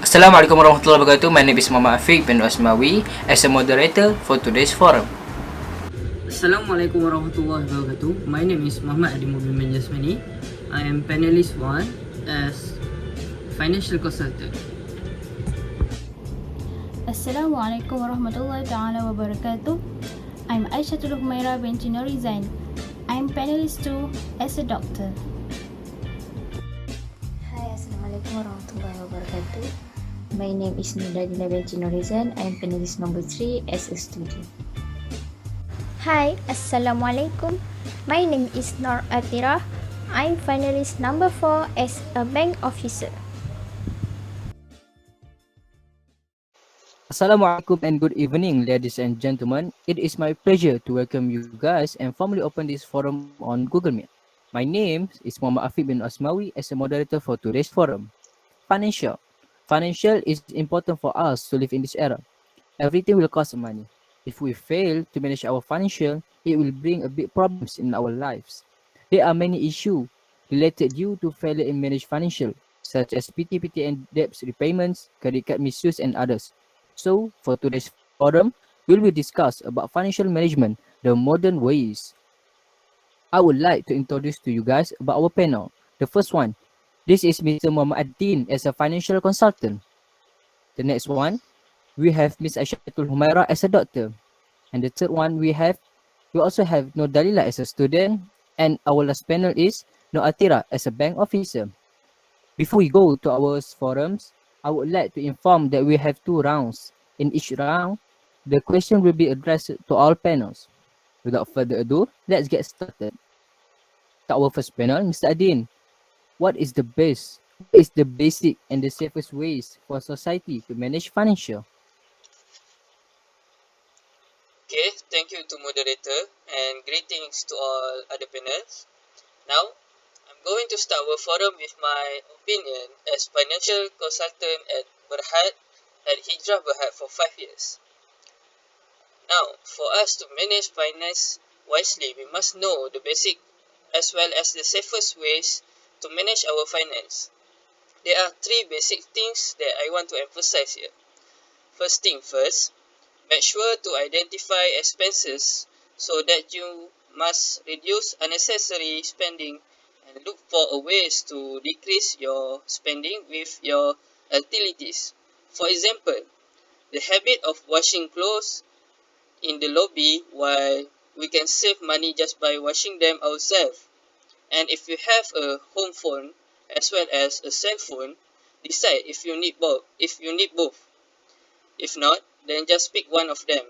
Assalamualaikum warahmatullahi wabarakatuh. My name is Afiq bin Nor Asmawie as a moderator for today's forum. Assalamualaikum warahmatullahi wabarakatuh. My name is Ad'din Munin bin Jasmani. I am panelist 1 as financial consultant. Assalamualaikum warahmatullahi ta'ala wabarakatuh. I'm Humaira binti Noor rizan. I'm panelist 2 as a doctor. Hi, Assalamualaikum warahmatullahi wabarakatuh. My name is Dalila binti Noor rizan. I am panelist number 3 as a student. Hi, Assalamualaikum. My name is Noor Athirah. I'm finalist number 4 as a bank officer. Assalamualaikum and good evening, ladies and gentlemen. It is my pleasure to welcome you guys and formally open this forum on Google Meet. My name is Afiq bin Nor Asmawie as a moderator for today's forum. Financial. Financial is important for us to live in this era. Everything will cost money. If we fail to manage our financial, it will bring a big problems in our lives. There are many issues related due to failure in manage financial, such as PT and debt repayments, credit card misuse, and others. So, for today's forum, we will discuss about financial management, the modern ways. I would like to introduce to you guys about our panel. The first one, this is Mr. Ad'din as a financial consultant. The next one, we have Ms. Humaira as a doctor. And the third one, we also have Noor Dalila as a student. And our last panel is Athirah as a bank officer. Before we go to our forums, I would like to inform that we have 2 rounds. In each round, the question will be addressed to all panels. Without further ado, let's get started. To our first panel, Mr. Ad'din, what is the basic and the safest ways for society to manage financial? Okay, thank you to moderator and greetings to all other panels. Now, I'm going to start our forum with my opinion as financial consultant at Hijrah Berhad for 5 years. Now, for us to manage finance wisely, we must know the basic as well as the safest ways to manage our finance. There are 3 basic things that I want to emphasize here. First thing first, make sure to identify expenses so that you must reduce unnecessary spending and look for ways to decrease your spending with your utilities. For example, the habit of washing clothes in the lobby, while we can save money just by washing them ourselves. And if you have a home phone as well as a cell phone, decide if you need both. If not, then just pick one of them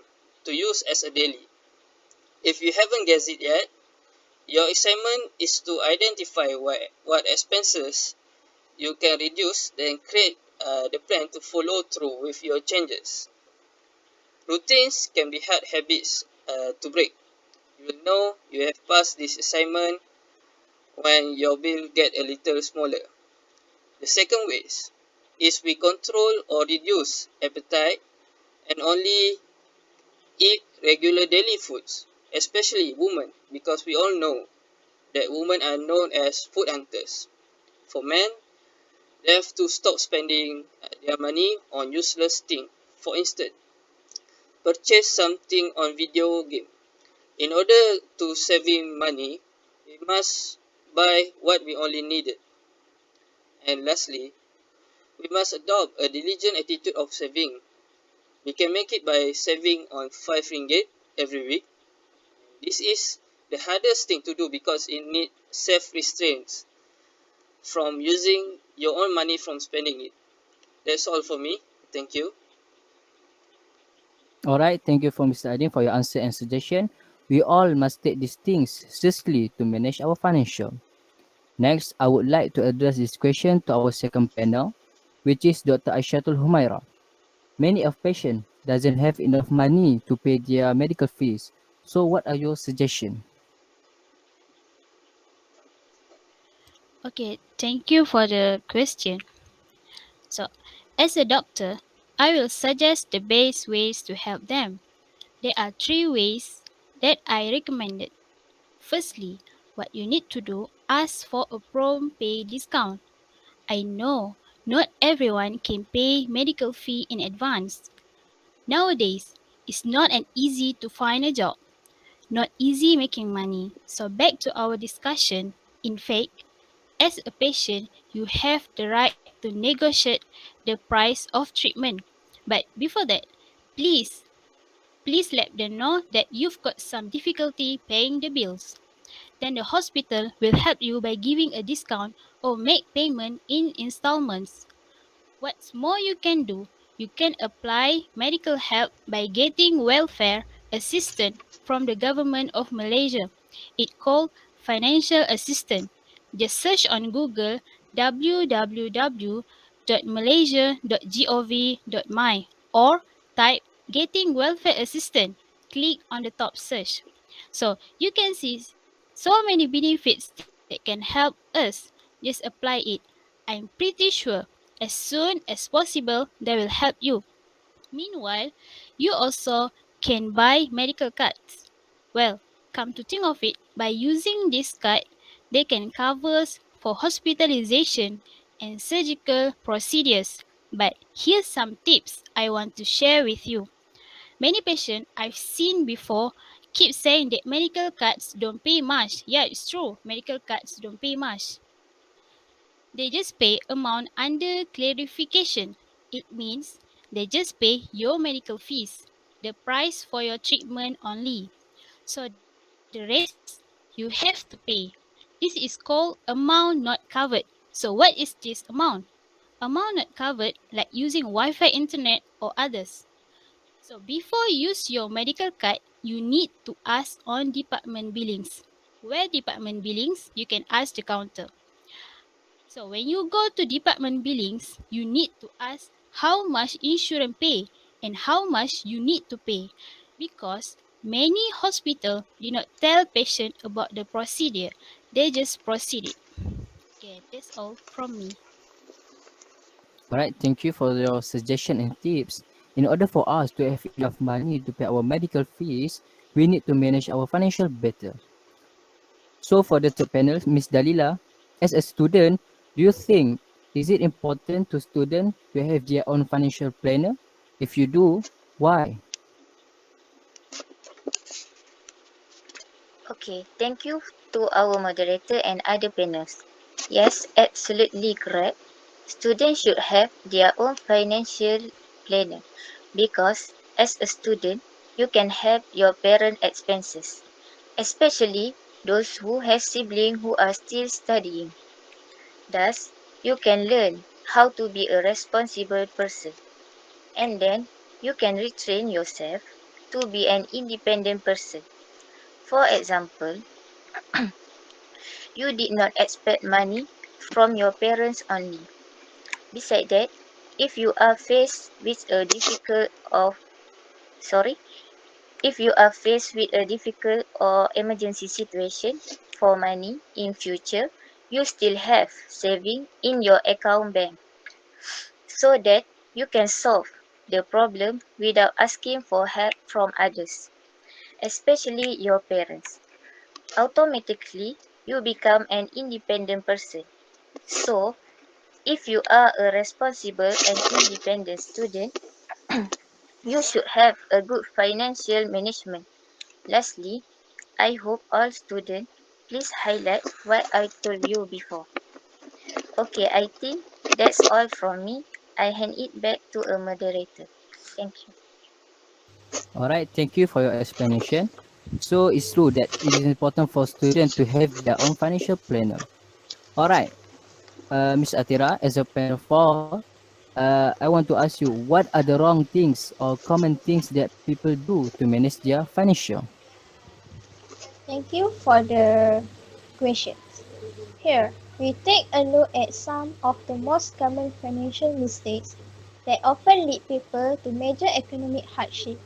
to use as a daily. If you haven't guessed it yet, your assignment is to identify what expenses you can reduce, then create the plan to follow through with your changes. Routines can be hard habits to break. You will know you have passed this assignment when your bill get a little smaller. The second way is we control or reduce appetite and only eat regular daily foods, especially women, because we all know that women are known as food hunters. For men, they have to stop spending their money on useless things. For instance, purchase something on video game. In order to saving money, we must buy what we only needed. And lastly, we must adopt a diligent attitude of saving. We can make it by saving on 5 ringgit every week. This is the hardest thing to do because it needs self-restraints from using your own money from spending it. That's all for me. Thank you. Alright, thank you for Mr. Adin for your answer and suggestion. We all must take these things seriously to manage our financial. Next, I would like to address this question to our second panel, which is Dr. Humaira. Many of patients doesn't have enough money to pay their medical fees. So what are your suggestions? Okay, thank you for the question. So, as a doctor, I will suggest the best ways to help them. There are 3 ways that I recommended. Firstly, what you need to do, ask for a prompt pay discount. I know Not everyone can pay medical fee in advance. Nowadays, it's not an easy to find a job, not easy making money. So back to our discussion. In fact, as a patient, you have the right to negotiate the price of treatment. But before that, please, please let them know that you've got some difficulty paying the bills. Then the hospital will help you by giving a discount or make payment in installments. What's more you can do, you can apply medical help by getting welfare assistance from the government of Malaysia. It's called financial assistance. Just search on Google www.malaysia.gov.my or type getting welfare assistance. Click on the top search. So you can see so many benefits that can help us. Just apply it. I'm pretty sure as soon as possible they will help you. Meanwhile, you also can buy medical cards. Well, come to think of it, by using this card, they can cover for hospitalization and surgical procedures. But here's some tips I want to share with you. Many patients I've seen before keep saying that medical cards don't pay much. Yeah, it's true. Medical cards don't pay much. They just pay amount under clarification. It means they just pay your medical fees, the price for your treatment only. So the rest you have to pay. This is called amount not covered. So what is this amount? Amount not covered like using Wi-Fi internet or others. So before you use your medical card, you need to ask on department billings. Where department billings? You can ask the counter. So when you go to department billings, you need to ask how much insurance pay and how much you need to pay, because many hospital do not tell patient about the procedure. They just proceed it. Okay, that's all from me. Alright, thank you for your suggestion and tips. In order for us to have enough money to pay our medical fees, we need to manage our financial better. So for the third panel, Miss Dalila, as a student, do you think is it important to students to have their own financial planner? If you do, why? Okay, thank you to our moderator and other panels. Yes, absolutely correct. Students should have their own financial planner because as a student, you can help your parent expenses, especially those who have siblings who are still studying. Thus, you can learn how to be a responsible person, and then you can retrain yourself to be an independent person. For example, you did not expect money from your parents only. Besides that, if you are faced with a difficult of sorry, if you are faced with a difficult or emergency situation for money in future, you still have saving in your account bank so that you can solve the problem without asking for help from others, especially your parents. Automatically, you become an independent person. So, if you are a responsible and independent student, you should have a good financial management. Lastly, I hope all students please highlight what I told you before. Okay, I think that's all from me. I hand it back to a moderator. Thank you. Alright, thank you for your explanation. So it's true that it is important for students to have their own financial planner. Alright, Miss Athirah, as a panel 4, I want to ask you what are the wrong things or common things that people do to manage their financial? Thank you for the questions. Here, we take a look at some of the most common financial mistakes that often lead people to major economic hardship.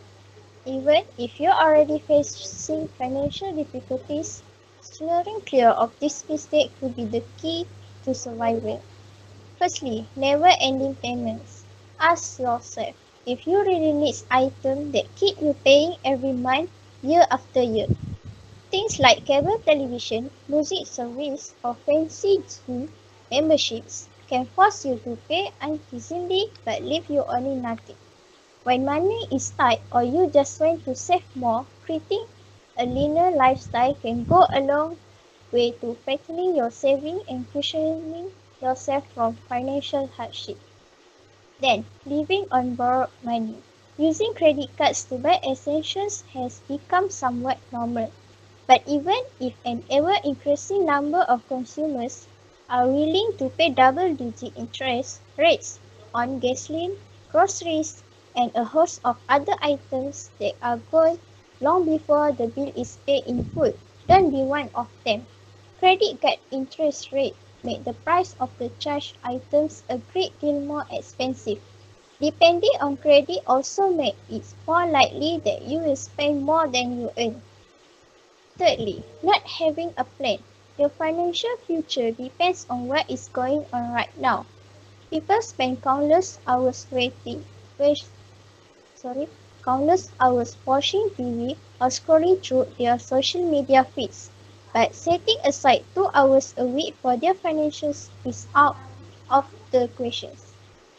Even if you're already facing financial difficulties, steering clear of this mistake could be the key to survival. Firstly, never-ending payments. Ask yourself if you really need items that keep you paying every month, year after year. Things like cable television, music service, or fancy gym memberships can force you to pay unceasingly but leave you owning nothing. When money is tight or you just want to save more, creating a leaner lifestyle can go a long way to fattening your saving and cushioning yourself from financial hardship. Then, living on borrowed money. Using credit cards to buy essentials has become somewhat normal. But even if an ever-increasing number of consumers are willing to pay double-digit interest rates on gasoline, groceries, and a host of other items that are gone long before the bill is paid in full, don't be one of them. Credit card interest rate make the price of the charged items a great deal more expensive. Depending on credit also make it more likely that you will spend more than you earn. Thirdly, not having a plan. Your financial future depends on what is going on right now. People spend wait, sorry, countless hours watching TV or scrolling through their social media feeds. But setting aside 2 hours a week for their financials is out of the questions.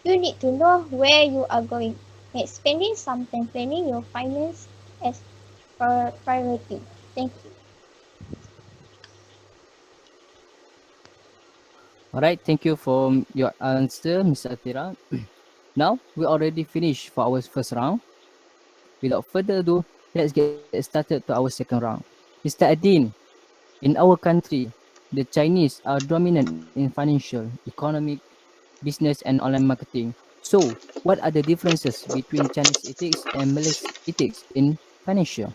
You need to know where you are going. Make spending some time planning your finance as priority. Thank you. All right, thank you for your answer, Miss Athirah. Now we already finished for our first round. Without further ado, let's get started to our second round. Mr. Adin, in our country, the Chinese are dominant in financial, economic, business, and online marketing. So, what are the differences between Chinese ethics and Malay's ethics in financial?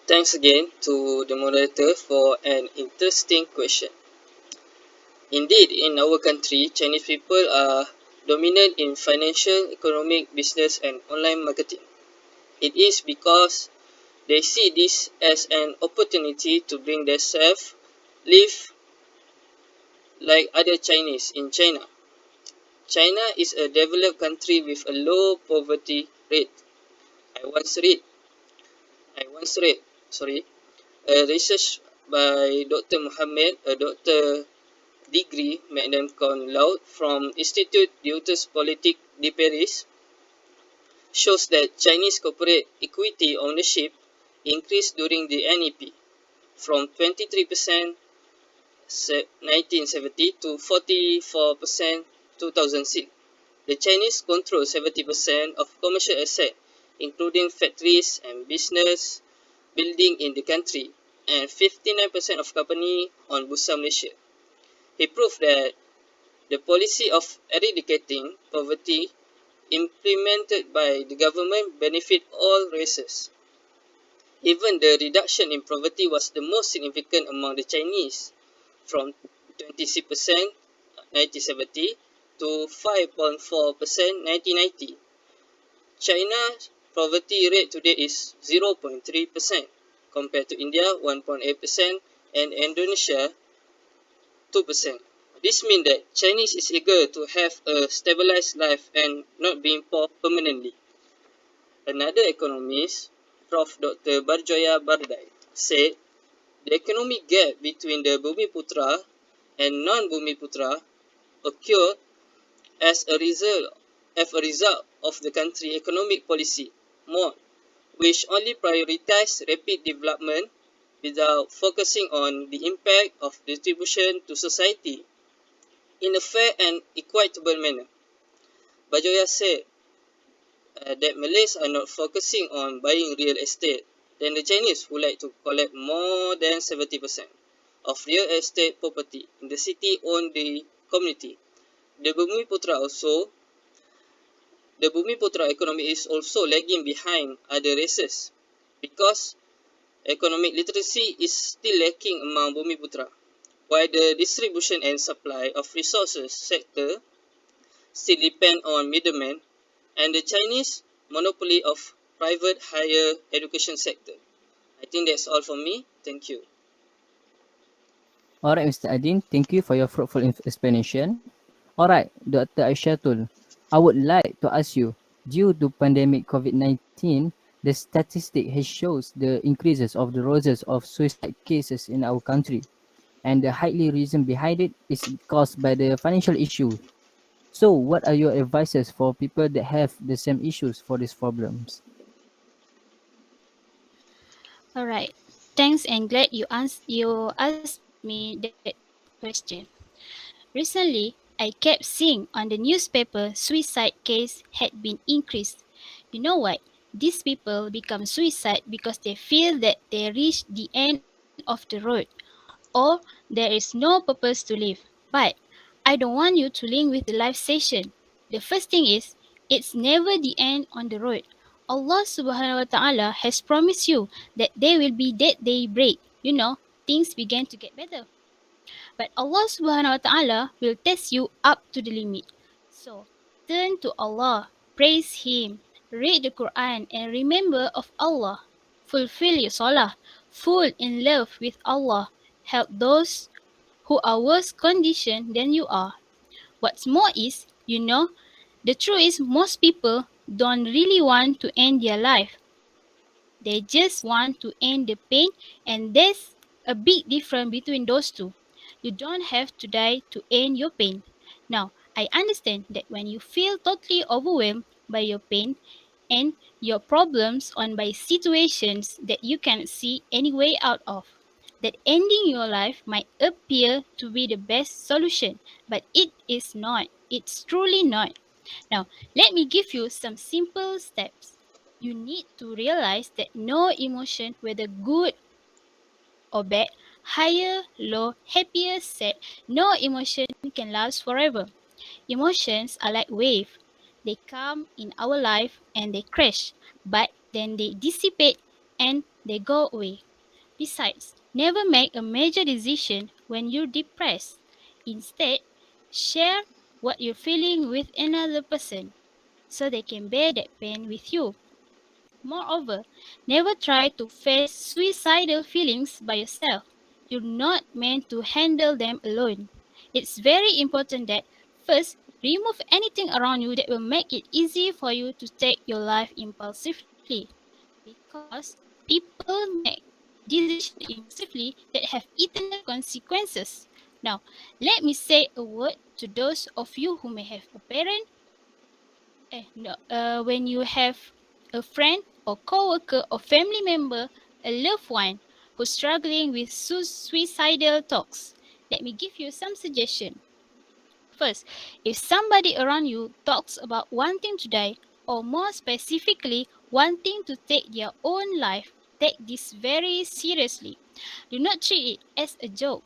Thanks again to the moderator for an interesting question. Indeed, in our country, Chinese people are dominant in financial, economic, business, and online marketing. It is because they see this as an opportunity to bring themselves live like other Chinese in China. China is a developed country with a low poverty rate. I once read, I once read, sorry, a research by Dr. Muhammad, a doctor degree magna cum laude from Institut d'Etudes Politiques de Paris, shows that Chinese corporate equity ownership increased during the NEP from 23% 1970 to 44% 2006. The Chinese control 70% of commercial assets, including factories and business building in the country, and 59% of company on Bursa Malaysia. He proved that the policy of eradicating poverty implemented by the government benefit all races. Even the reduction in poverty was the most significant among the Chinese, from 26% 1970 to 5.4% 1990. China's poverty rate today is 0.3% compared to India 1.8% and Indonesia 2%. This means that Chinese is eager to have a stabilized life and not being poor permanently. Another economist, Prof. Dr. Barjoya Bardai, said the economic gap between the Bumiputra and non-Bumiputra occurred as a result of the country's economic policy, MOD, which only prioritized rapid development without focusing on the impact of distribution to society in a fair and equitable manner. Bajoya said that Malays are not focusing on buying real estate than the Chinese, who like to collect more than 70% of real estate property in the city-owned community. The Bumiputra economy is also lagging behind other races because economic literacy is still lacking among Bumiputra, while the distribution and supply of resources sector still depend on middlemen and the Chinese monopoly of private higher education sector. I think that's all from me. Thank you. All right, Mr. Adin, thank you for your fruitful explanation. All right, Dr. Aishatul, I would like to ask you, due to pandemic COVID-19, the statistic has shows the increases of the roses of suicide cases in our country. and the highly reason behind it is caused by the financial issue. So, what are your advices for people that have the same issues for these problems? Alright. Thanks and glad you asked me that question. Recently, I kept seeing on the newspaper suicide case had been increased. You know why? These people become suicide because they feel that they reached the end of the road or there is no purpose to live. But I don't want you to link with the life session. The first thing is, it's never the end on the road. Allah subhanahu wa ta'ala has promised you that there will be that daybreak. You know, things began to get better. But Allah subhanahu wa ta'ala will test you up to the limit. So turn to Allah, praise Him, read the Quran and remember of Allah. Fulfill your salah, fall in love with Allah, help those who are worse conditioned than you are. What's more is, the truth is most people don't really want to end their life. They just want to end the pain, and there's a big difference between those two. You don't have to die to end your pain. Now, I understand that when you feel totally overwhelmed by your pain and your problems on by situations that you can't see any way out of, that ending your life might appear to be the best solution, but it is not. It's truly not. Now, let me give you some simple steps. You need to realize that no emotion, whether good or bad, higher, low, happier, sad, no emotion can last forever. Emotions are like waves. They come in our life and they crash, but then they dissipate and they go away. Besides, never make a major decision when you're depressed. Instead, share what you're feeling with another person so they can bear that pain with you. Moreover, never try to face suicidal feelings by yourself. You're not meant to handle them alone. It's very important that first, remove anything around you that will make it easy for you to take your life impulsively. Because people make decisions impulsively that have eternal consequences. Now, let me say a word to those of you who may have a parent no, when you have a friend or coworker or family member, a loved one who's struggling with suicidal thoughts, let me give you some suggestion. First, if somebody around you talks about wanting to die, or more specifically, wanting to take their own life, take this very seriously. Do not treat it as a joke.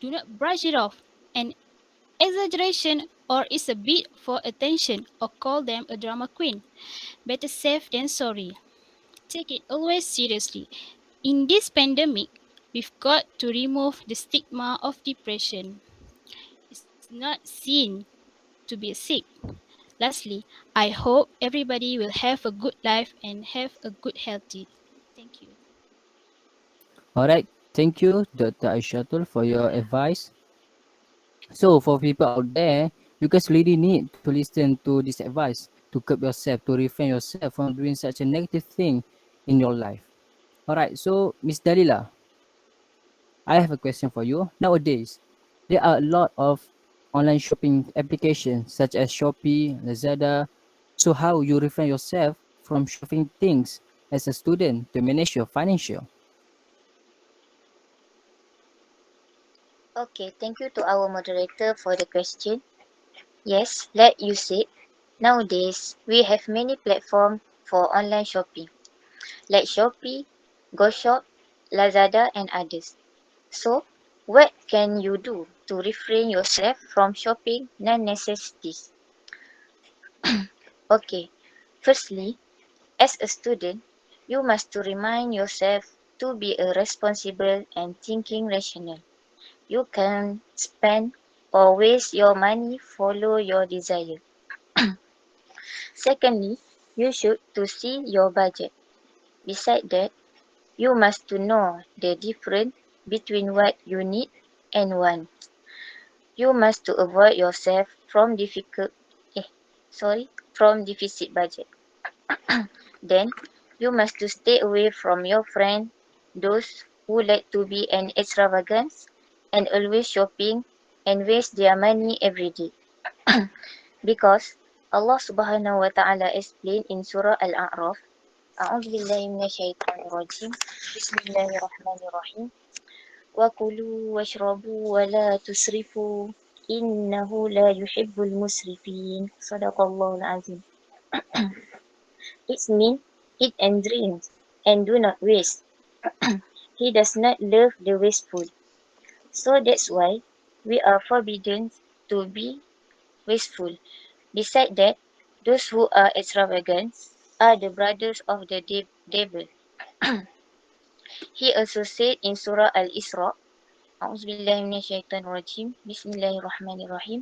Do not brush it off. And exaggeration or is a bit for attention or call them a drama queen. Better safe than sorry. Take it always seriously. In this pandemic, we've got to remove the stigma of depression. It's not seen to be sick. Lastly, I hope everybody will have a good life and have a good healthy. Thank you. Alright, thank you, Dr. Aishatul, for your advice. So, for people out there, you guys really need to listen to this advice to curb yourself, to refrain yourself from doing such a negative thing in your life. Alright, so Miss Dalila, I have a question for you. Nowadays, there are a lot of online shopping applications such as Shopee, Lazada. So, how you refrain yourself from shopping things as a student to manage your financial? Okay, thank you to our moderator for the question. Yes, like you said, nowadays we have many platforms for online shopping like Shopee, GoShop, Lazada and others. So, what can you do to refrain yourself from shopping non-necessities? Okay, firstly, as a student, you must to remind yourself to be a responsible and thinking rational. You can spend or waste your money, follow your desire. Secondly, you should to see your budget. Beside that, you must to know the difference between what you need and want. You must to avoid yourself from from deficit budget. Then you must to stay away from your friend, those who like to be an extravagance and always shopping and waste their money every day. Because Allah Subhanahu wa Ta'ala explained in Surah Al-A'raf, أعوذ بالله من الشيطان الرجيم بسم الله الرحمن الرحيم وكلوا واشربوا ولا تسرفوا إنه لا يحب المسرفين صدق الله العظيم. It means eat and drink and do not waste. He does not love the wasteful. So that's why we are forbidden to be wasteful. Besides that, those who are extravagant are the brothers of the devil. He also said in Surah Al-Isra, أعوذ بالله من الشيطان الرجيم بسم الله الرحمن الرحيم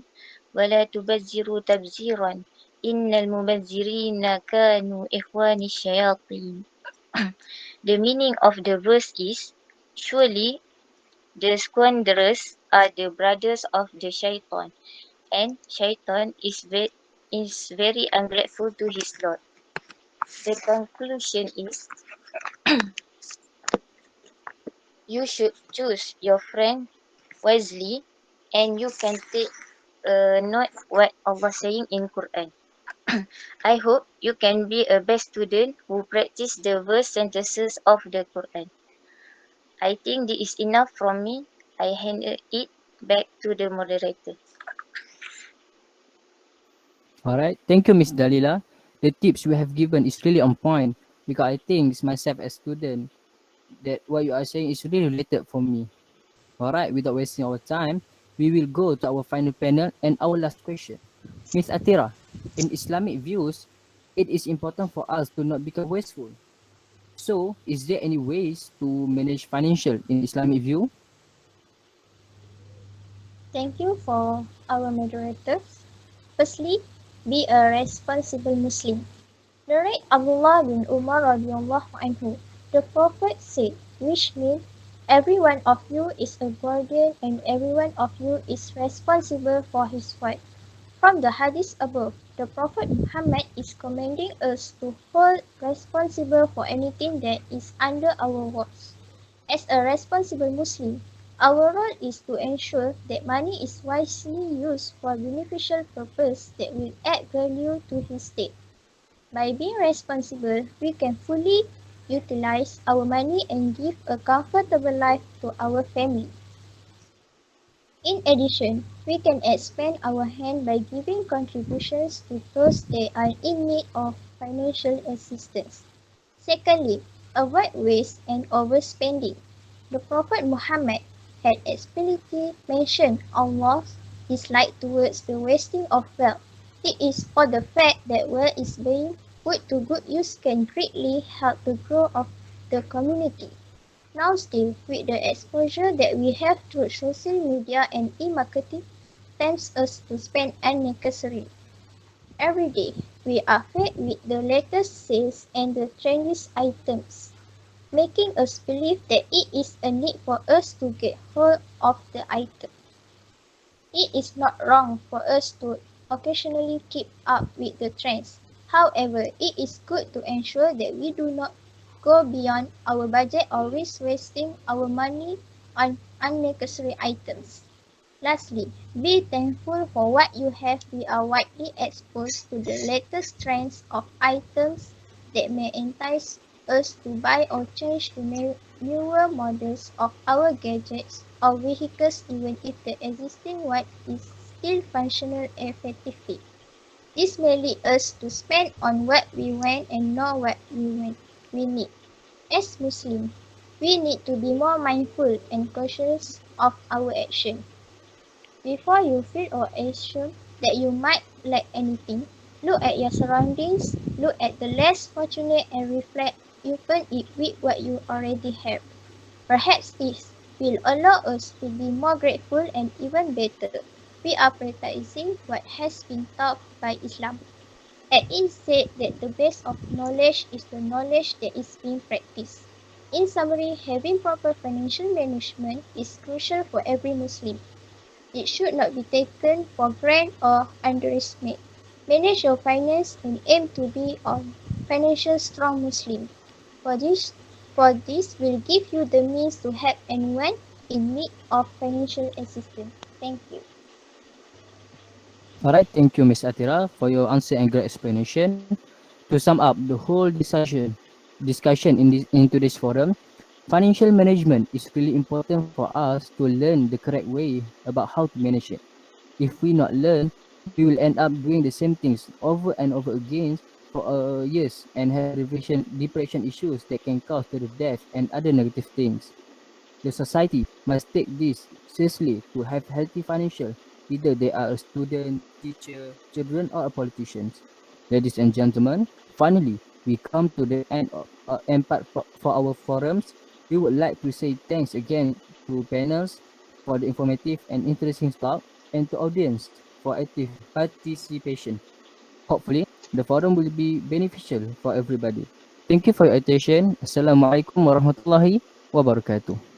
ولا تبذروا تبذيرا إن المبذرين كانوا إخوان الشياطين. The meaning of the verse is, surely the squanderers are the brothers of the shaitan, and shaitan is very ungrateful to his Lord. The conclusion is, you should choose your friend wisely, and you can take note what Allah saying in Quran. I hope you can be a best student who practice the verse sentences of the Quran. I think this is enough from me. I hand it back to the moderator. Alright, thank you, Miss Dalila. The tips you have given is really on point because I think myself as student that what you are saying is really related for me. Alright, without wasting our time, we will go to our final panel and our last question. Miss Athirah, in Islamic views, it is important for us to not become wasteful. So, is there any ways to manage financial in Islamic view? Thank you for our moderators. Firstly, be a responsible Muslim. Narrate Abdullah bin Umar radiallahu anhu. The Prophet said, which means every one of you is a guardian and every one of you is responsible for his wife. From the hadith above, the Prophet Muhammad is commanding us to hold responsible for anything that is under our watch. As a responsible Muslim, our role is to ensure that money is wisely used for beneficial purpose that will add value to his state. By being responsible, we can fully utilize our money and give a comfortable life to our family. In addition, we can expand our hand by giving contributions to those that are in need of financial assistance. Secondly, avoid waste and overspending. The Prophet Muhammad had explicitly mentioned Allah's dislike towards the wasting of wealth. It is for the fact that wealth is being put to good use can greatly help the growth of the community. Now still, with the exposure that we have through social media and e-marketing, tempts us to spend unnecessarily. Every day, we are fed with the latest sales and the trendiest items, making us believe that it is a need for us to get hold of the item. It is not wrong for us to occasionally keep up with the trends. However, it is good to ensure that we do not go beyond our budget or risk wasting our money on unnecessary items. Lastly, be thankful for what you have. We are widely exposed to the latest trends of items that may entice us to buy or change to newer models of our gadgets or vehicles even if the existing one is still functional effectively. This may lead us to spend on what we want and not what we need. As Muslims, we need to be more mindful and cautious of our actions. Before you feel or assume that you might lack anything, look at your surroundings, look at the less fortunate and reflect upon it with what you already have. Perhaps this will allow us to be more grateful and even better. We are practicing what has been taught by Islam. And it said that the base of knowledge is the knowledge that is being practiced. In summary, having proper financial management is crucial for every Muslim. It should not be taken for granted or underestimated. Manage your finance and aim to be a financial strong Muslim. For this, for this will give you the means to help anyone in need of financial assistance. Thank you. Alright, thank you, Miss Athirah, for your answer and great explanation. To sum up the whole discussion in today's forum, financial management is really important for us to learn the correct way about how to manage it. If we not learn, we will end up doing the same things over and over again for years and have depression issues that can cause to the death and other negative things. The society must take this seriously to have healthy financial, either they are a student, teacher, children, or a politicians. Ladies and gentlemen, finally, we come to the end part for our forums. We would like to say thanks again to panels for the informative and interesting talk and to audience for active participation. Hopefully, the forum will be beneficial for everybody. Thank you for your attention. Assalamualaikum warahmatullahi wabarakatuh.